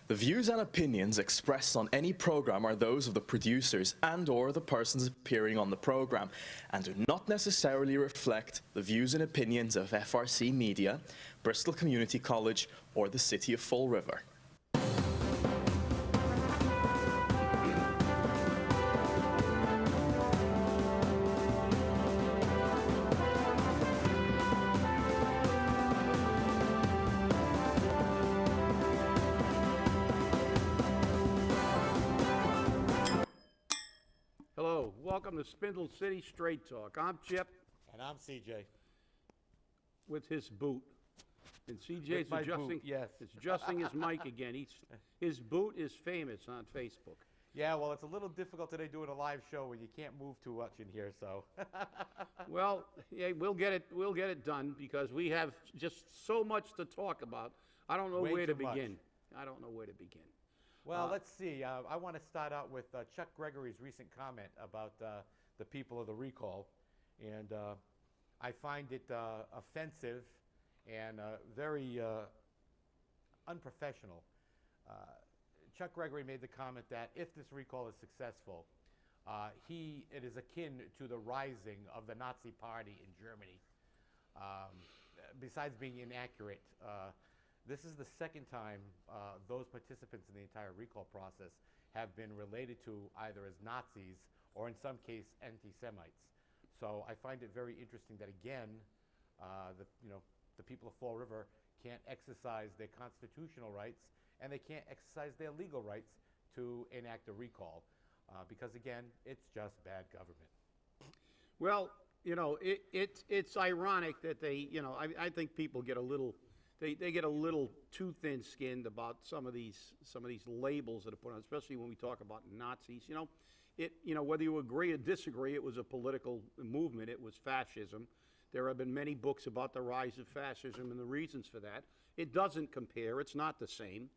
The views and opinions expressed on any program are those of the producers and/or the persons appearing on the program and do not necessarily reflect the views and opinions of FRC Media, Bristol Community College, or the City of Fall River. Hello, welcome to Spindle City Straight Talk. I'm Chip And I'm CJ. with his boot. And CJ's With my adjusting, boot, yes. is adjusting his mic again. His boot is famous on Facebook. Yeah, well, it's a little difficult today doing a live show when you can't move too much in here, so. Well, yeah, we'll get it done because we have just so much to talk about. I don't know Way where to too much. begin. I don't know where to begin. Well, let's see. I want to start out with Chuck Gregory's recent comment about the people of the recall. And I find it offensive and very unprofessional. Chuck Gregory made the comment that if this recall is successful, it is akin to the rising of the Nazi Party in Germany. Besides being inaccurate, this is the second time those participants in the entire recall process have been related to either as Nazis or in some case anti-Semites. So I find it very interesting that again, the people of Fall River can't exercise their constitutional rights and they can't exercise their legal rights to enact a recall because again, it's just bad government. Well, it's ironic that they, I think people get a little, they get a little too thin-skinned about some of these labels that are put on, especially when we talk about Nazis. Whether you agree or disagree, it was a political movement. It was fascism. There have been many books about the rise of fascism and the reasons for that. It doesn't compare. It's not the same.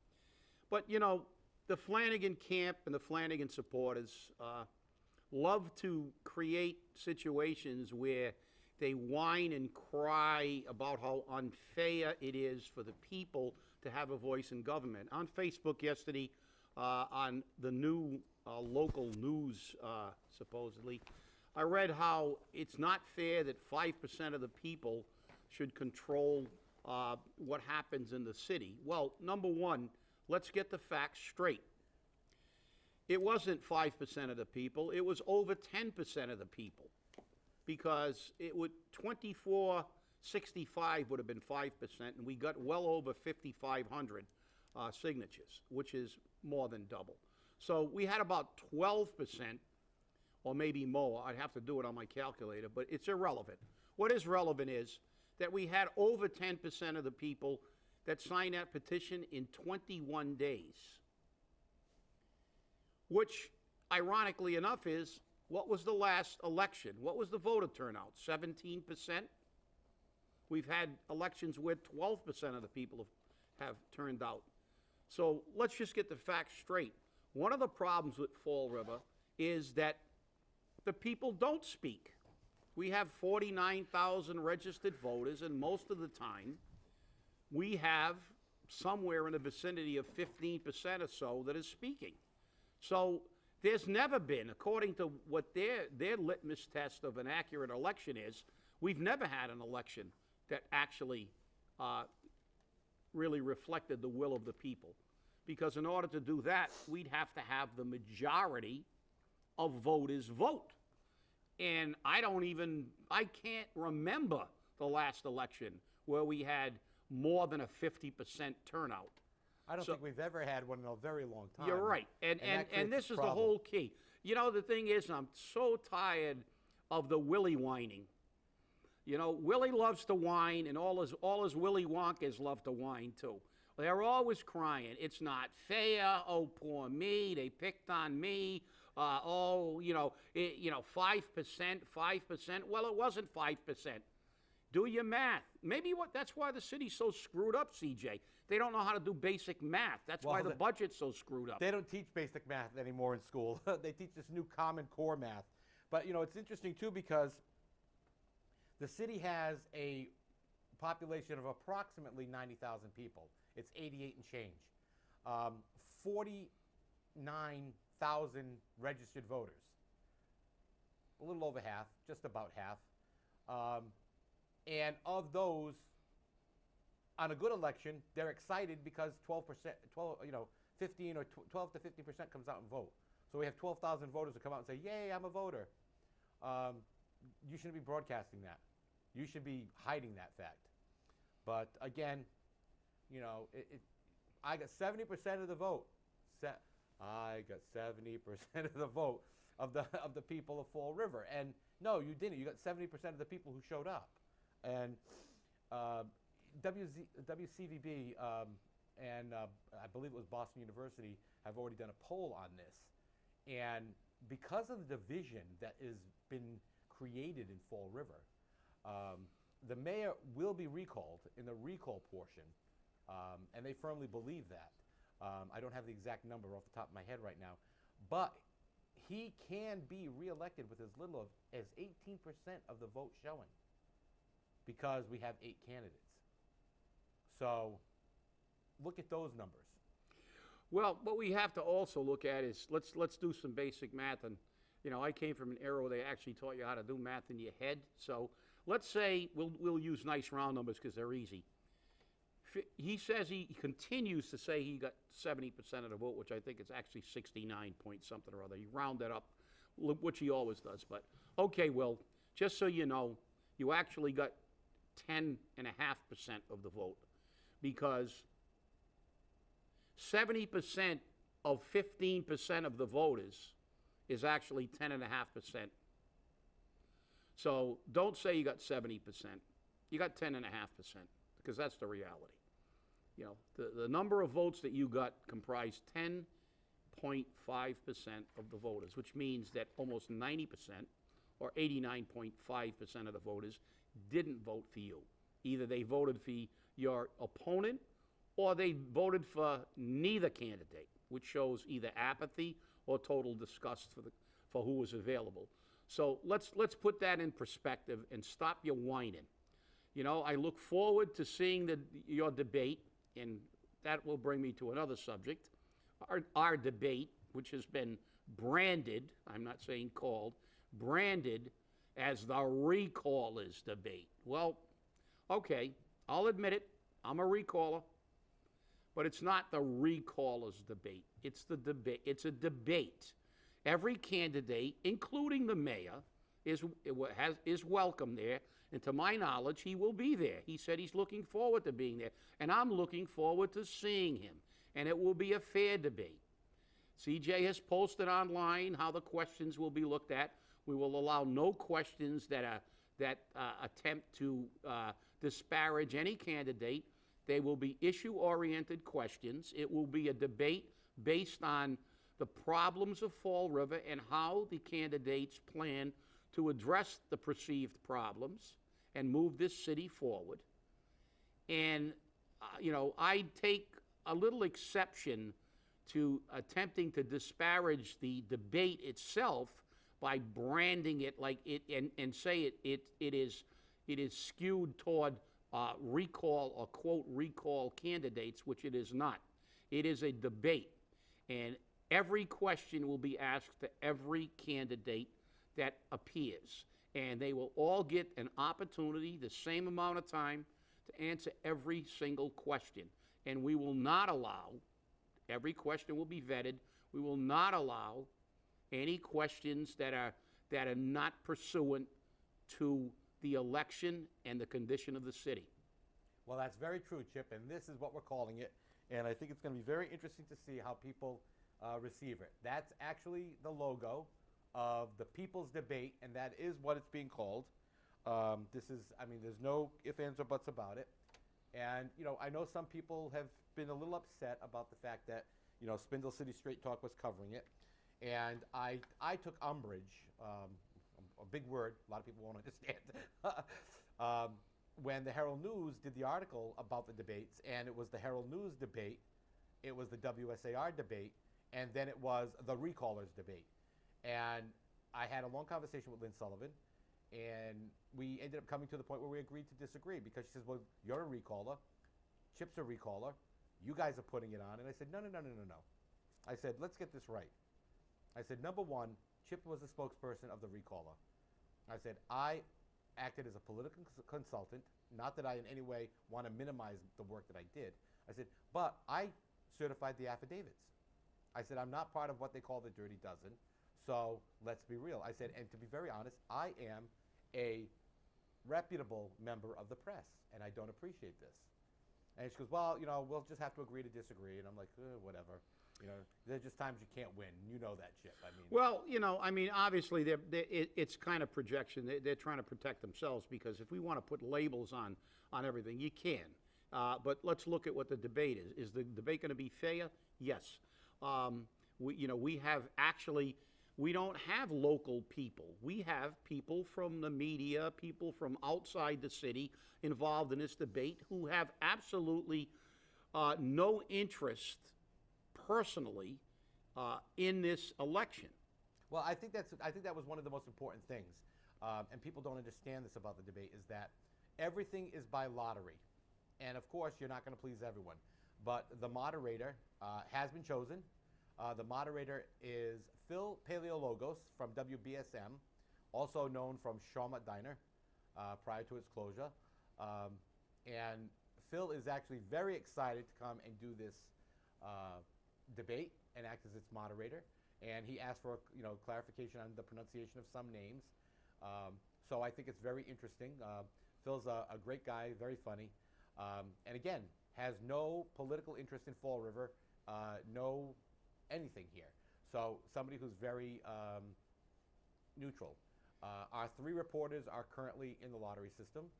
But, the Flanagan camp and the Flanagan supporters love to create situations where they whine and cry about how unfair it is for the people to have a voice in government. On Facebook yesterday, on the new local news, supposedly, I read how it's not fair that 5% of the people should control what happens in the city. Well, number one, let's get the facts straight. It wasn't 5% of the people, it was over 10% of the people. Because it would 2465 would have been 5%, and we got well over 5,500 signatures, which is more than double. So we had about 12%, or maybe more. I'd have to do it on my calculator, but it's irrelevant. What is relevant is that we had over 10% of the people that signed that petition in 21 days, which, ironically enough, is what was the last election? What was the voter turnout? 17%? We've had elections where 12% of the people have turned out. So let's just get the facts straight. One of the problems with Fall River is that the people don't speak. We have 49,000 registered voters, and most of the time, we have somewhere in the vicinity of 15% or so that is speaking. So there's never been, according to what their litmus test of an accurate election is, we've never had an election that actually really reflected the will of the people. Because in order to do that, we'd have to have the majority of voters vote. And I can't remember the last election where we had more than a 50% turnout. I don't think we've ever had one in a very long time. You're right. And this is the whole key. The thing is, I'm so tired of the Willie whining. Willie loves to whine, and all his Willy Wonkers love to whine too. They're always crying. It's not fair. Oh, poor me. They picked on me. 5%, 5%. Well, it wasn't 5%. Do your math. Maybe that's why the city's so screwed up, CJ. They don't know how to do basic math. That's why the budget's so screwed up. They don't teach basic math anymore in school. They teach this new Common Core math. But, it's interesting, too, because the city has a population of approximately 90,000 people. It's 88 and change. 49,000 registered voters. A little over half, just about half. And of those, on a good election, they're excited because 12%, 15 or 12 to 15% comes out and vote. So we have 12,000 voters who come out and say, "Yay, I'm a voter." You shouldn't be broadcasting that. You should be hiding that fact. But again, I got 70% of the vote. I got 70% of the vote of the people of Fall River. And no, you didn't. You got 70% of the people who showed up. And WCVB and I believe it was Boston University have already done a poll on this. And because of the division that has been created in Fall River, the mayor will be recalled in the recall portion, and they firmly believe that. I don't have the exact number off the top of my head right now, but he can be reelected with as little as 18% of the vote showing, because we have 8 candidates. So look at those numbers. Well, what we have to also look at is, let's do some basic math. And, I came from an era where they actually taught you how to do math in your head. So let's say we'll use nice round numbers because they're easy. He says he continues to say he got 70% of the vote, which I think is actually 69 point something or other. He rounded up, which he always does. But, okay, Will, just so you know, you actually got 10.5% of the vote, because 70% of 15% of the voters is actually 10.5%. So don't say you got 70%. You got 10.5%, because that's the reality. The number of votes that you got comprised 10.5% of the voters, which means that almost 90%, or 89.5% of the voters, didn't vote for you. Either they voted for your opponent, or they voted for neither candidate, which shows either apathy or total disgust for who was available. So let's put that in perspective and stop your whining. I look forward to seeing your debate, and that will bring me to another subject. Our debate, which has been branded, I'm not saying called, branded as the recallers debate. Well, okay, I'll admit it, I'm a recaller. But it's not the recallers debate. It's the debate. It's a debate. Every candidate, including the mayor, is welcome there. And to my knowledge, he will be there. He said he's looking forward to being there. And I'm looking forward to seeing him. And it will be a fair debate. CJ has posted online how the questions will be looked at. We will allow no questions that attempt to disparage any candidate. They will be issue-oriented questions. It will be a debate based on the problems of Fall River and how the candidates plan to address the perceived problems and move this city forward. And, I take a little exception to attempting to disparage the debate itself by branding it like it and say it is skewed toward recall or quote recall candidates, which it is not. It is a debate, and every question will be asked to every candidate that appears, and they will all get an opportunity, the same amount of time, to answer every single question. And we will not allow, every question will be vetted, we will not allow any questions that are not pursuant to the election and the condition of the city. Well, that's very true, Chip, and this is what we're calling it. And I think it's going to be very interesting to see how people receive it. That's actually the logo of the People's Debate, and that is what it's being called. There's no ifs, ands, or buts about it. And, I know some people have been a little upset about the fact that, Spindle City Straight Talk was covering it. And I took umbrage, a big word, a lot of people won't understand, when the Herald News did the article about the debates, and it was the Herald News debate, it was the WSAR debate, and then it was the recallers debate. And I had a long conversation with Lynn Sullivan, and we ended up coming to the point where we agreed to disagree, because she says, well, you're a recaller, Chip's a recaller, You guys are putting it on. And I said, no. I said, let's get this right. I said, number one, Chip was the spokesperson of the recaller. I said, I acted as a political consultant, not that I in any way want to minimize the work that I did. I said, but I certified the affidavits. I said, I'm not part of what they call the Dirty Dozen, so let's be real. I said, and to be very honest, I am a reputable member of the press, and I don't appreciate this. And she goes, well, we'll just have to agree to disagree. And I'm like, whatever. There's just times you can't win. You know that, Chip. Well, obviously, it's kind of projection. They're trying to protect themselves, because if we want to put labels on everything, you can. But let's look at what the debate is. Is the debate going to be fair? Yes. We don't have local people. We have people from the media, people from outside the city involved in this debate who have absolutely no interest personally in this election. Well, I think that was one of the most important things, and people don't understand this about the debate, is that everything is by lottery. And of course, you're not going to please everyone. But the moderator has been chosen. The moderator is Phil Paleologos from WBSM, also known from Shawmut Diner prior to its closure. And Phil is actually very excited to come and do this debate and act as its moderator. And he asked for clarification on the pronunciation of some names. So I think it's very interesting. Phil's a great guy, very funny. And again, has no political interest in Fall River, no anything here. So somebody who's very neutral. Our 3 reporters are currently in the lottery system.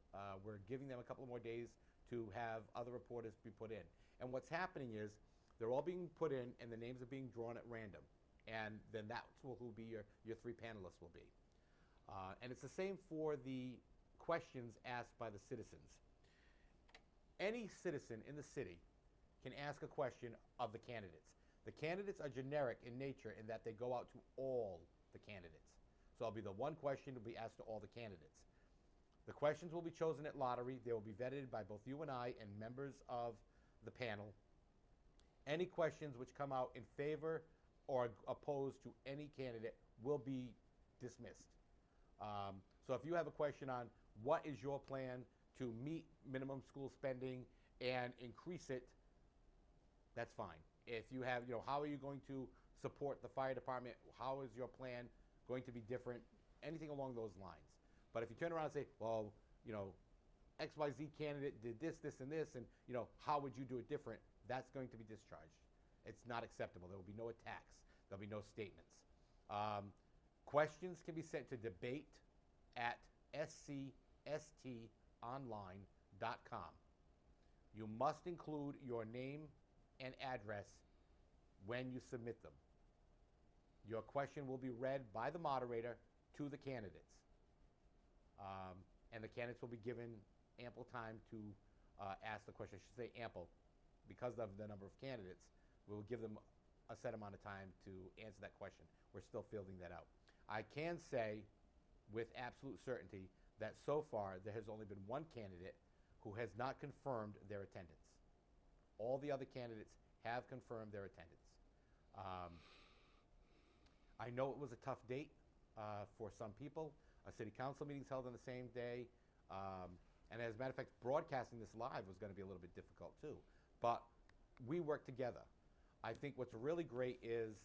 We're giving them a couple more days to have other reporters be put in. And what's happening is they're all being put in, and the names are being drawn at random. And then that's who will be your 3 panelists will be. And it's the same for the questions asked by the citizens. Any citizen in the city can ask a question of the candidates. The candidates are generic in nature in that they go out to all the candidates. So it'll be the one question to be asked to all the candidates. The questions will be chosen at lottery. They will be vetted by both you and I and members of the panel. Any questions which come out in favor or opposed to any candidate will be dismissed. So if you have a question on what is your plan to meet minimum school spending and increase it, that's fine. If you have, how are you going to support the fire department? How is your plan going to be different? Anything along those lines. But if you turn around and say, well, XYZ candidate did this, this, and this, and, how would you do it different? That's going to be discharged. It's not acceptable. There will be no attacks. There'll be no statements. Questions can be sent to debate@scstonline.com. You must include your name and address when you submit them. Your question will be read by the moderator to the candidates. And the candidates will be given ample time to ask the question. I should say ample. Because of the number of candidates, we will give them a set amount of time to answer that question. We're still fielding that out. I can say with absolute certainty that so far there has only been one candidate who has not confirmed their attendance. All the other candidates have confirmed their attendance. I know it was a tough date for some people. City council meetings held on the same day. And as a matter of fact, broadcasting this live was going to be a little bit difficult too. But we worked together. I think what's really great is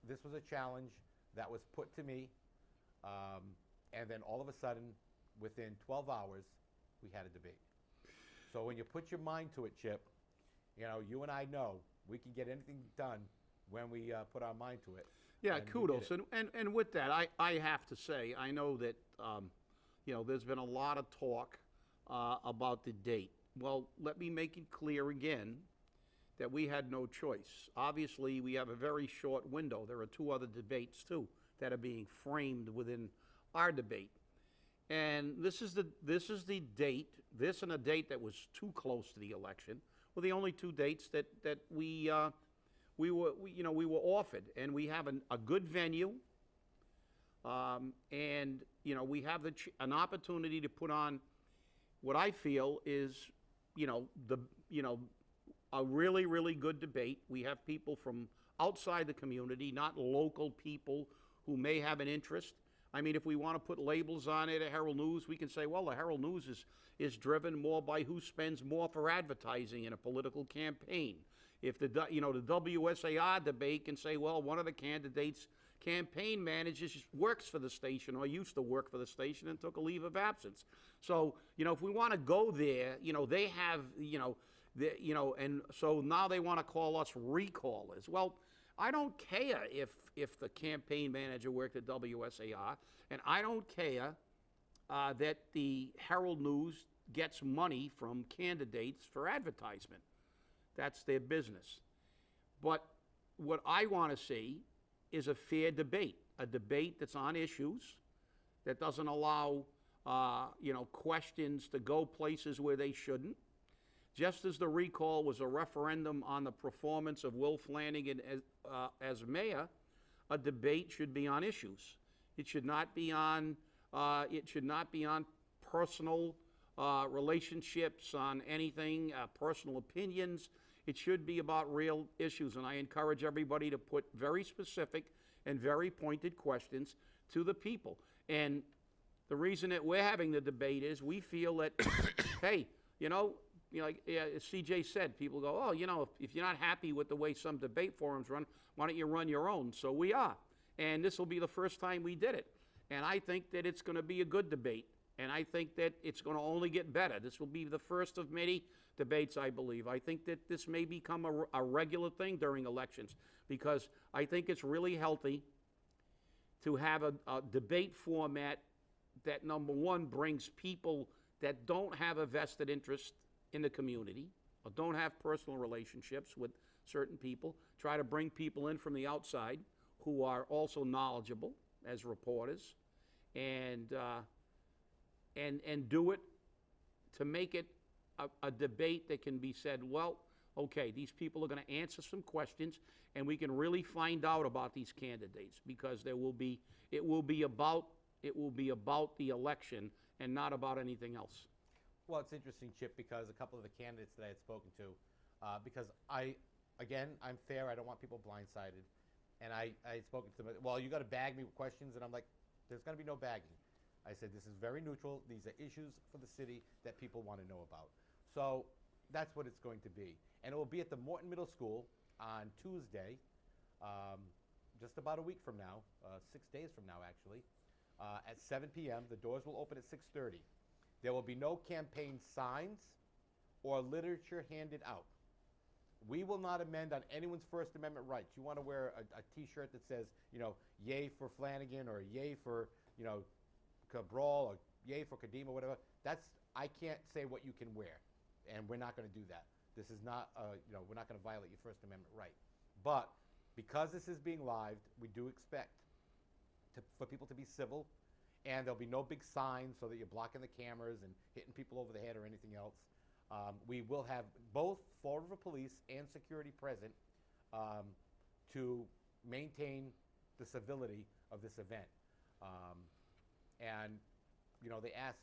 this was a challenge that was put to me. And then all of a sudden, within 12 hours, we had a debate. So when you put your mind to it, Chip, you and I know we can get anything done when we put our mind to it. Yeah, kudos. And with that, I have to say, I know that, there's been a lot of talk about the date. Well, let me make it clear again that we had no choice. Obviously, we have a very short window. There are 2 other debates, too, that are being framed within our debate. And this is the date, this and a date that was too close to the election, were the only 2 dates that we were offered. And we have a good venue, and we have an opportunity to put on what I feel is a really, really good debate. We have people from outside the community, not local people who may have an interest. I mean, if we want to put labels on it, a Herald News, we can say, well, the Herald News is driven more by who spends more for advertising in a political campaign. If the WSAR debate can say, well, one of the candidates' campaign managers works for the station or used to work for the station and took a leave of absence. So, if we want to go there, they have, and so now they want to call us recallers. Well, I don't care if the campaign manager worked at WSAR, and I don't care that the Herald News gets money from candidates for advertisement. That's their business. But what I want to see is a fair debate, a debate that's on issues, that doesn't allow, questions to go places where they shouldn't. Just as the recall was a referendum on the performance of Will Flanagan as mayor, a debate should be on issues. It should not be on. Personal relationships, on anything, personal opinions. It should be about real issues, and I encourage everybody to put very specific and very pointed questions to the people. And the reason that we're having the debate is we feel that, hey, like CJ said, people go, oh, if you're not happy with the way some debate forums run, why don't you run your own? So we are. And this will be the first time we did it. And I think that it's going to be a good debate. And I think that it's going to only get better. This will be the first of many debates, I believe. I think that this may become a regular thing during elections, because I think it's really healthy to have a debate format that, number one, brings people that don't have a vested interest in the community or don't have personal relationships with certain people, try to bring people in from the outside who are also knowledgeable as reporters, and do it to make it a debate that can be said, well, okay, these people are going to answer some questions, and we can really find out about these candidates, because it will be about the election and not about anything else. Well, it's interesting, Chip, because a couple of the candidates that I had spoken to, because I'm fair, I don't want people blindsided, and I had spoken to them, well, you got to bag me with questions, and I'm like, there's going to be no bagging. I said, this is very neutral. These are issues for the city that people want to know about. So that's what it's going to be. And it will be at the Morton Middle School on Tuesday, just about a week from now, 6 days from now, actually, at 7 p.m. The doors will open at 6:30. There will be no campaign signs or literature handed out. We will not amend on anyone's First Amendment rights. You want to wear a T-shirt that says, yay for Flanagan, or yay for, Cabral, or yay for Kadima, whatever. I can't say what you can wear, and we're not going to do that. This is not, we're not going to violate your First Amendment right. But because this is being lived, we do expect for people to be civil, and there'll be no big signs so that you're blocking the cameras and hitting people over the head or anything else. We will have both Fall River Police and security present to maintain the civility of this event. And, they asked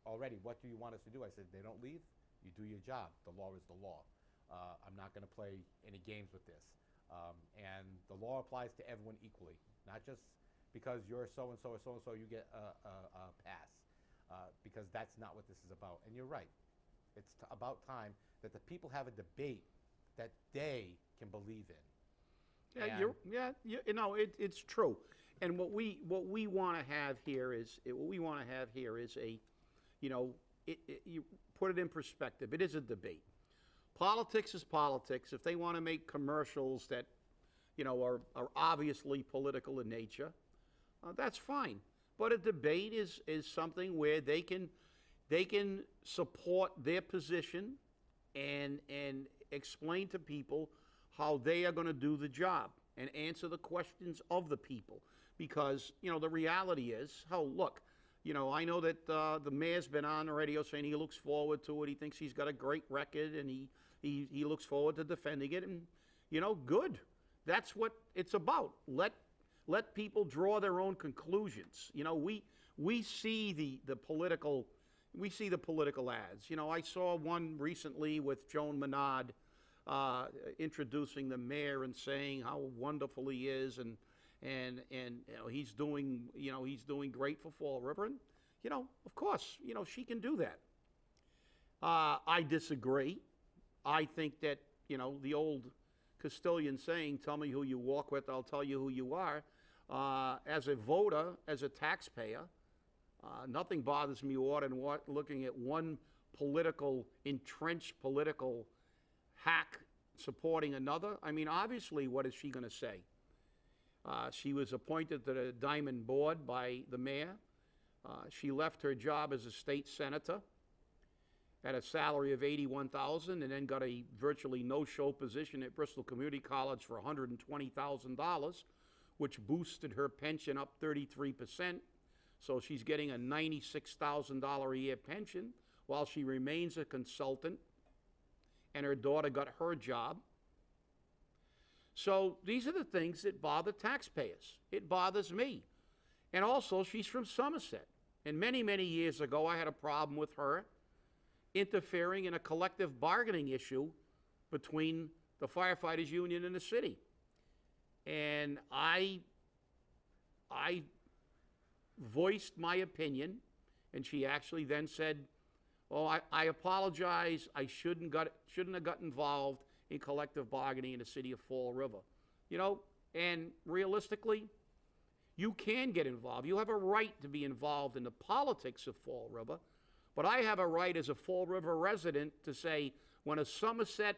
already, what do you want us to do? I said, they don't leave. You do your job. The law is the law. I'm not going to play any games with this. And the law applies to everyone equally, not just because you're so-and-so or so-and-so, you get a pass, because that's not what this is about. And you're right. It's about time that the people have a debate that they can believe in. It's true. And what we want to have here is a, you put it in perspective. It is a debate. Politics is politics. If they want to make commercials that, are obviously political in nature, that's fine. But a debate is something where they can support their position and explain to people how they are going to do the job and answer the questions of the people. Because, the reality is, look, I know that the mayor's been on the radio saying he looks forward to it. He thinks he's got a great record, and he looks forward to defending it. And, good. That's what it's about. Let people draw their own conclusions. We see the political ads. I saw one recently with Joan Menard introducing the mayor and saying how wonderful he is, and he's doing great for Fall River, and of course she can do that. I disagree. I think that the old Castilian saying, "Tell me who you walk with, I'll tell you who you are." As a voter, as a taxpayer, nothing bothers me more than looking at one entrenched political hack supporting another. I mean, obviously, what is she going to say? She was appointed to the Diamond Board by the mayor. She left her job as a state senator at a salary of $81,000, and then got a virtually no-show position at Bristol Community College for $120,000, which boosted her pension up 33%. So she's getting a $96,000 a year pension while she remains a consultant, and her daughter got her job. So these are the things that bother taxpayers. It bothers me. And also, she's from Somerset. And many, many years ago, I had a problem with her interfering in a collective bargaining issue between the firefighters union and the city. And I voiced my opinion, and she actually then said, "Oh, I apologize. I shouldn't have got involved in collective bargaining in the city of Fall River." And realistically, you can get involved. You have a right to be involved in the politics of Fall River, but I have a right as a Fall River resident to say, when a Somerset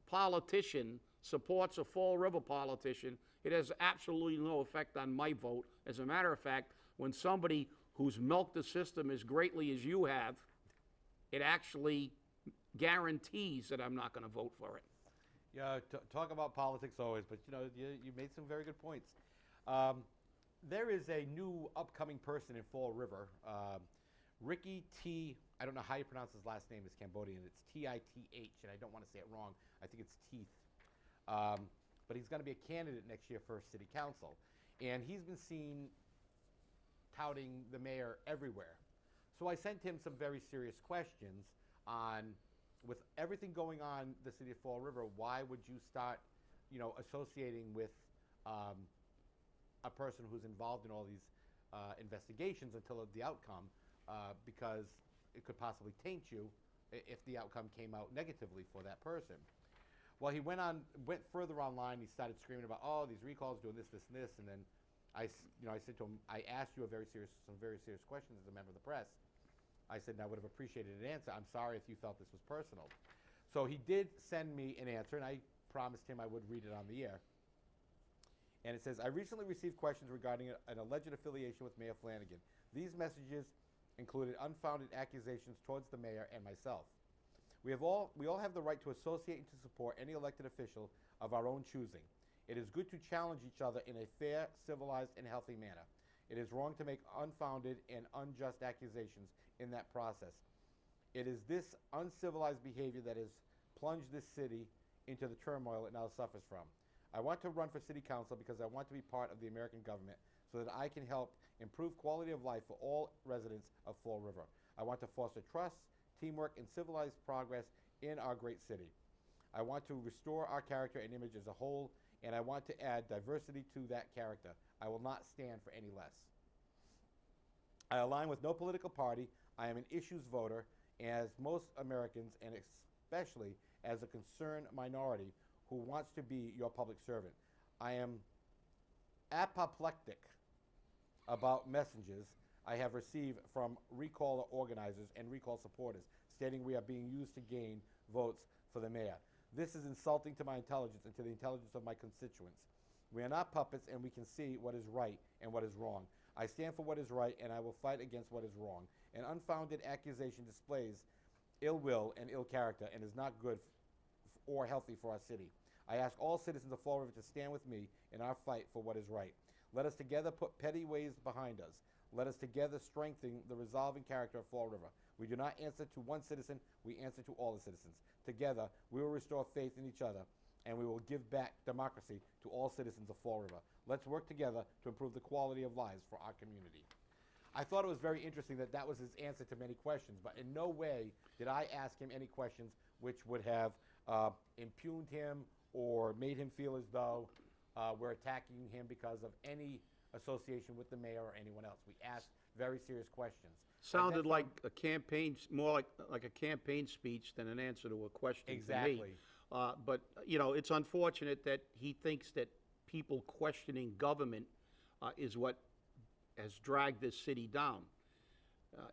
politician supports a Fall River politician, it has absolutely no effect on my vote. As a matter of fact, when somebody who's milked the system as greatly as you have, it actually guarantees that I'm not going to vote for it. Yeah, talk about politics always, but you made some very good points. There is a new upcoming person in Fall River, Ricky T. I don't know how you pronounce his last name. It's Cambodian. It's Tith, and I don't want to say it wrong. I think it's Teeth. But he's going to be a candidate next year for city council, and he's been seen touting the mayor everywhere. So I sent him some very serious questions on, with everything going on in the city of Fall River, why would you start, associating with a person who's involved in all these investigations until the outcome, because it could possibly taint you if the outcome came out negatively for that person. Well, he went further online. He started screaming about, "Oh, these recalls, doing this, this, and this," and then I said to him, "I asked you some very serious questions as a member of the press." I said, and I would have appreciated an answer. I'm sorry if you felt this was personal. So he did send me an answer, and I promised him I would read it on the air. And it says, "I recently received questions regarding an alleged affiliation with Mayor Flanagan. These messages included unfounded accusations towards the mayor and myself. We all have the right to associate and to support any elected official of our own choosing. It is good to challenge each other in a fair, civilized, and healthy manner. It is wrong to make unfounded and unjust accusations in that process. It is this uncivilized behavior that has plunged this city into the turmoil it now suffers from. I want to run for city council because I want to be part of the American government so that I can help improve quality of life for all residents of Fall River. I want to foster trust, teamwork, and civilized progress in our great city. I want to restore our character and image as a whole, and I want to add diversity to that character. I will not stand for any less. I align with no political party. I am an issues voter, as most Americans, and especially as a concerned minority who wants to be your public servant. I am apoplectic about messages I have received from recall organizers and recall supporters stating we are being used to gain votes for the mayor. This is insulting to my intelligence and to the intelligence of my constituents. We are not puppets, and we can see what is right and what is wrong. I stand for what is right, and I will fight against what is wrong. An unfounded accusation displays ill will and ill character and is not good or healthy for our city. I ask all citizens of Fall River to stand with me in our fight for what is right. Let us together put petty ways behind us. Let us together strengthen the resolving character of Fall River. We do not answer to one citizen, we answer to all the citizens. Together, we will restore faith in each other, and we will give back democracy to all citizens of Fall River. Let's work together to improve the quality of lives for our community." I thought it was very interesting that that was his answer to many questions, but in no way did I ask him any questions which would have impugned him or made him feel as though we're attacking him because of any association with the mayor or anyone else. We asked very serious questions. Sounded like a campaign, more like a campaign speech than an answer to a question to me. Exactly. But, you know, it's unfortunate that he thinks that people questioning government is what has dragged this city down.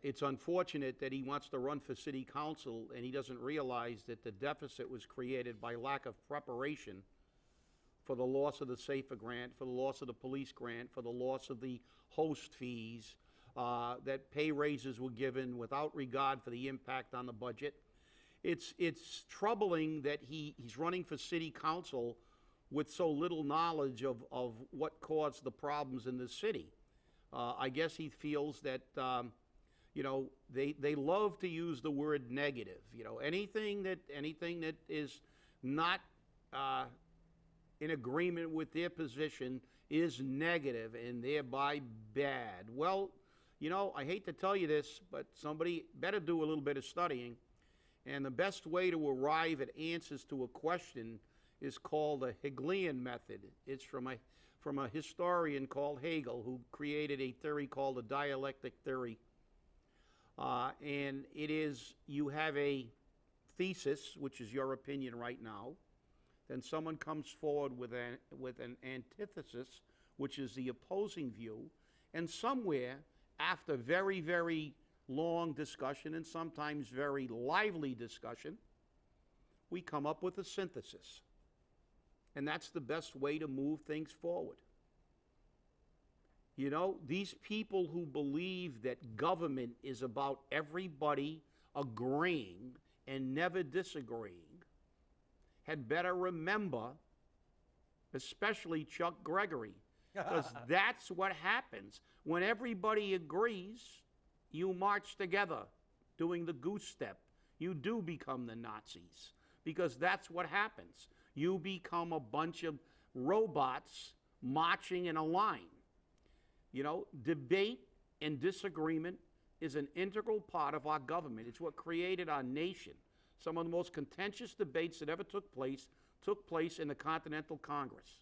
It's unfortunate that he wants to run for city council and he doesn't realize that the deficit was created by lack of preparation for the loss of the SAFER grant, for the loss of the police grant, for the loss of the host fees, that pay raises were given without regard for the impact on the budget. It's troubling that he's running for city council with so little knowledge of what caused the problems in the city. I guess he feels that, you know, they love to use the word negative. You know, anything that is not in agreement with their position is negative and thereby bad. Well, you know, I hate to tell you this, but somebody better do a little bit of studying. And the best way to arrive at answers to a question is called the Hegelian method. It's from a historian called Hegel, who created a theory called the dialectic theory. And it is, you have a thesis, which is your opinion right now. Then someone comes forward with an antithesis, which is the opposing view. And somewhere, after very, very long discussion and sometimes very lively discussion, we come up with a synthesis. And that's the best way to move things forward. You know, these people who believe that government is about everybody agreeing and never disagreeing had better remember, especially Chuck Gregory, because that's what happens. When everybody agrees, you march together doing the goose step. You do become the Nazis, because that's what happens. You become a bunch of robots marching in a line. You know, debate and disagreement is an integral part of our government. It's what created our nation. Some of the most contentious debates that ever took place in the Continental Congress.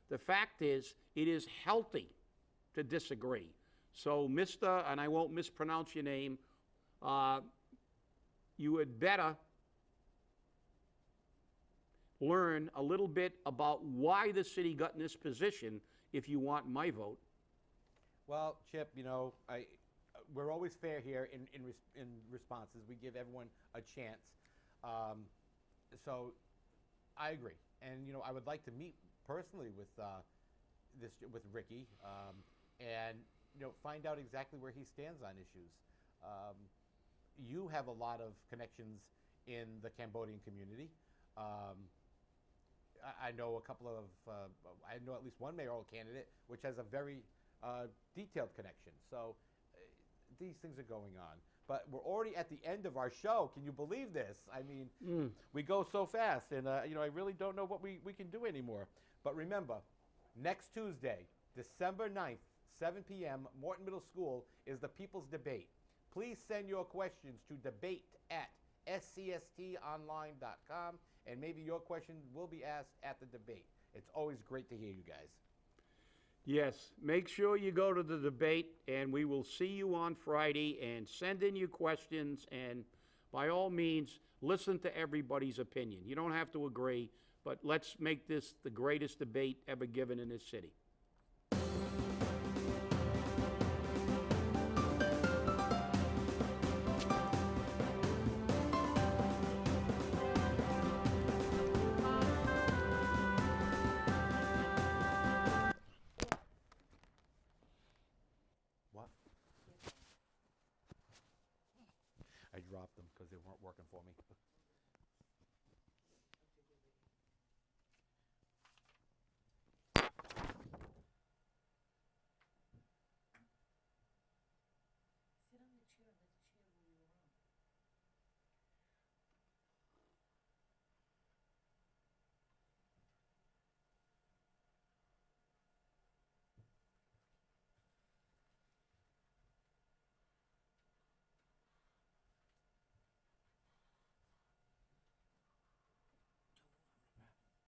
The fact is, it is healthy to disagree. So, Mr., and I won't mispronounce your name, you had better learn a little bit about why the city got in this position if you want my vote. Well, Chip, you know, we're always fair here in responses. We give everyone a chance. So I agree. And, you know, I would like to meet personally with Ricky and, you know, find out exactly where he stands on issues. You have a lot of connections in the Cambodian community. I know a couple of, I know at least one mayoral candidate, which has a very detailed connection. So these things are going on. But we're already at the end of our show. Can you believe this? I mean, we go so fast, and you know, I really don't know what we can do anymore. But remember, next Tuesday, December 9th, 7 p.m., Morton Middle School is the People's Debate. Please send your questions to debate@scstonline.com, and maybe your question will be asked at the debate. It's always great to hear you guys. Yes, make sure you go to the debate, and we will see you on Friday, and send in your questions, and by all means, listen to everybody's opinion. You don't have to agree, but let's make this the greatest debate ever given in this city.